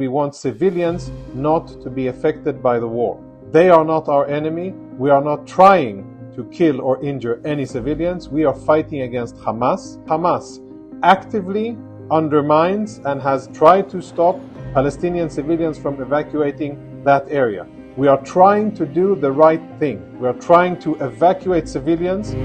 we want civilians not to be affected by the war. They are not our enemy. We are not trying to kill or injure any civilians. We are fighting against Hamas. Hamas actively undermines and has tried to stop Palestinian civilians from evacuating that area. We are trying to do the right thing. We are trying to evacuate civilians.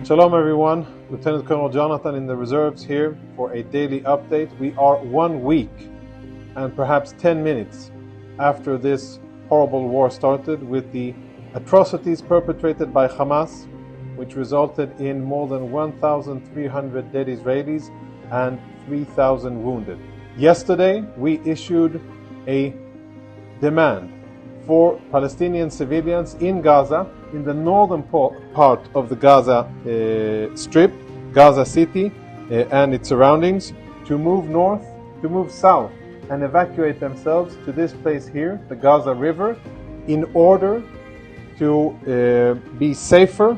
Shalom everyone, Lieutenant Colonel Jonathan in the reserves here for a daily update. We are 1 week and perhaps 10 minutes after this horrible war started, with the atrocities perpetrated by Hamas, which resulted in more than 1,300 dead Israelis and 3,000 wounded. Yesterday, we issued a demand for Palestinian civilians in Gaza, in the northern part of the Gaza Strip, Gaza City and its surroundings, to move north, to move south and evacuate themselves to this place here, the Gaza River, in order to be safer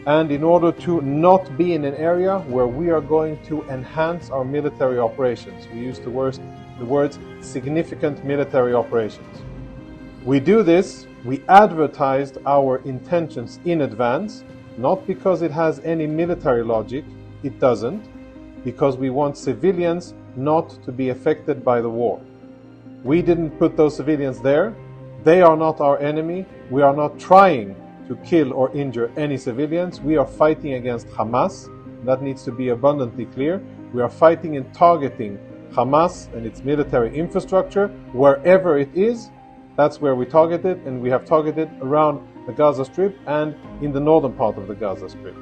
and in order to not be in an area where we are going to enhance our military operations. We use the words significant military operations. We do this, we advertised our intentions in advance, not because it has any military logic, it doesn't, because we want civilians not to be affected by the war. We didn't put those civilians there. They are not our enemy. We are not trying to kill or injure any civilians. We are fighting against Hamas. That needs to be abundantly clear. We are fighting and targeting Hamas and its military infrastructure wherever it is. That's where we targeted, and we have targeted around the Gaza Strip and in the northern part of the Gaza Strip.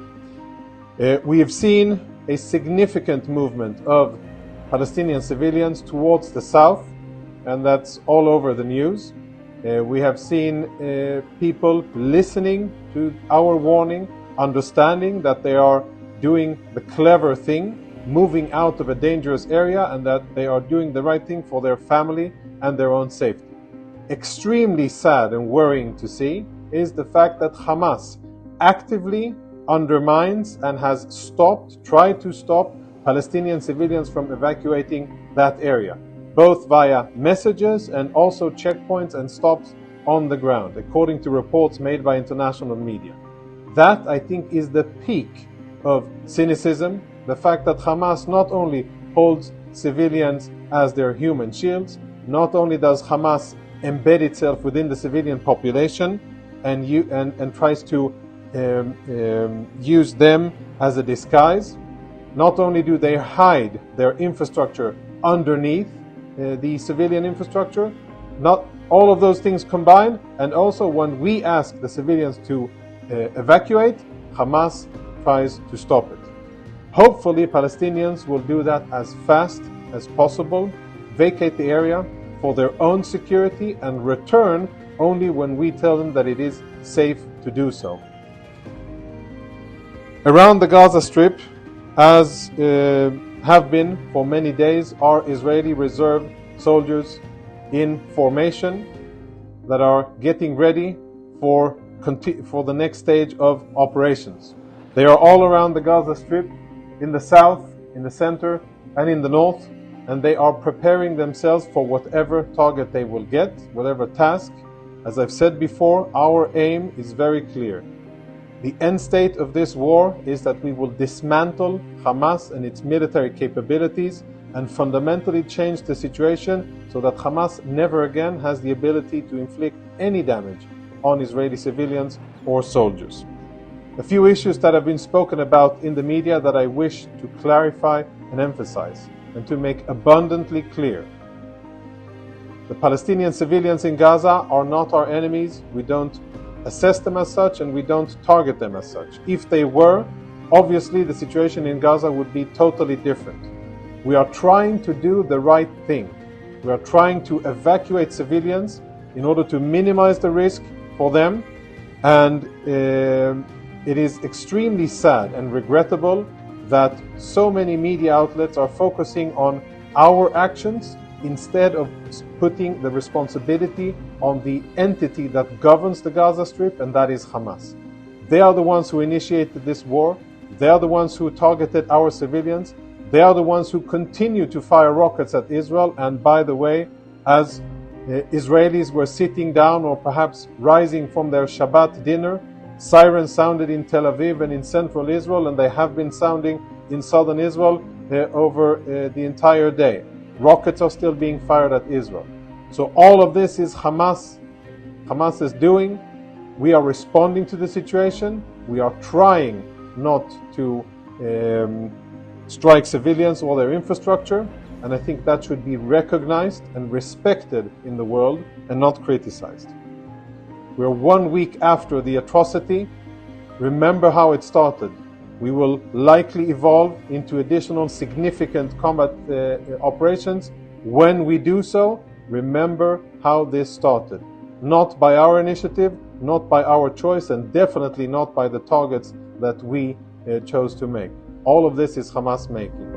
We have seen a significant movement of Palestinian civilians towards the south, and that's all over the news. We have seen people listening to our warning, understanding that they are doing the clever thing, moving out of a dangerous area, and that they are doing the right thing for their family and their own safety. Extremely sad and worrying to see is the fact that Hamas actively undermines and has tried to stop Palestinian civilians from evacuating that area, both via messages and also checkpoints and stops on the ground, according to reports made by international media. That, I think, is the peak of cynicism, the fact that Hamas not only holds civilians as their human shields, not only does Hamas embed itself within the civilian population and tries to use them as a disguise. Not only do they hide their infrastructure underneath the civilian infrastructure, not all of those things combined, and also when we ask the civilians to evacuate, Hamas tries to stop it. Hopefully Palestinians will do that as fast as possible, vacate the area for their own security, and return only when we tell them that it is safe to do so. Around the Gaza Strip, as have been for many days, are Israeli reserve soldiers in formation that are getting ready for the next stage of operations. They are all around the Gaza Strip, in the south, in the center, and in the north, and they are preparing themselves for whatever target they will get, whatever task. As I've said before, our aim is very clear. The end state of this war is that we will dismantle Hamas and its military capabilities and fundamentally change the situation so that Hamas never again has the ability to inflict any damage on Israeli civilians or soldiers. A few issues that have been spoken about in the media that I wish to clarify and emphasize, and to make abundantly clear. The Palestinian civilians in Gaza are not our enemies. We don't assess them as such, and we don't target them as such. If they were, obviously the situation in Gaza would be totally different. We are trying to do the right thing. We are trying to evacuate civilians in order to minimize the risk for them, and it is extremely sad and regrettable that so many media outlets are focusing on our actions instead of putting the responsibility on the entity that governs the Gaza Strip, and that is Hamas. They are the ones who initiated this war. They are the ones who targeted our civilians. They are the ones who continue to fire rockets at Israel. And by the way, as Israelis were sitting down or perhaps rising from their Shabbat dinner, sirens sounded in Tel Aviv and in central Israel, and they have been sounding in southern Israel over the entire day. Rockets are still being fired at Israel. So all of this is Hamas. Hamas is doing. We are responding to the situation. We are trying not to strike civilians or their infrastructure. And I think that should be recognized and respected in the world and not criticized. We're 1 week after the atrocity. Remember how it started. We will likely evolve into additional significant combat operations. When we do so, remember how this started. Not by our initiative, not by our choice, and definitely not by the targets that we chose to make. All of this is Hamas making.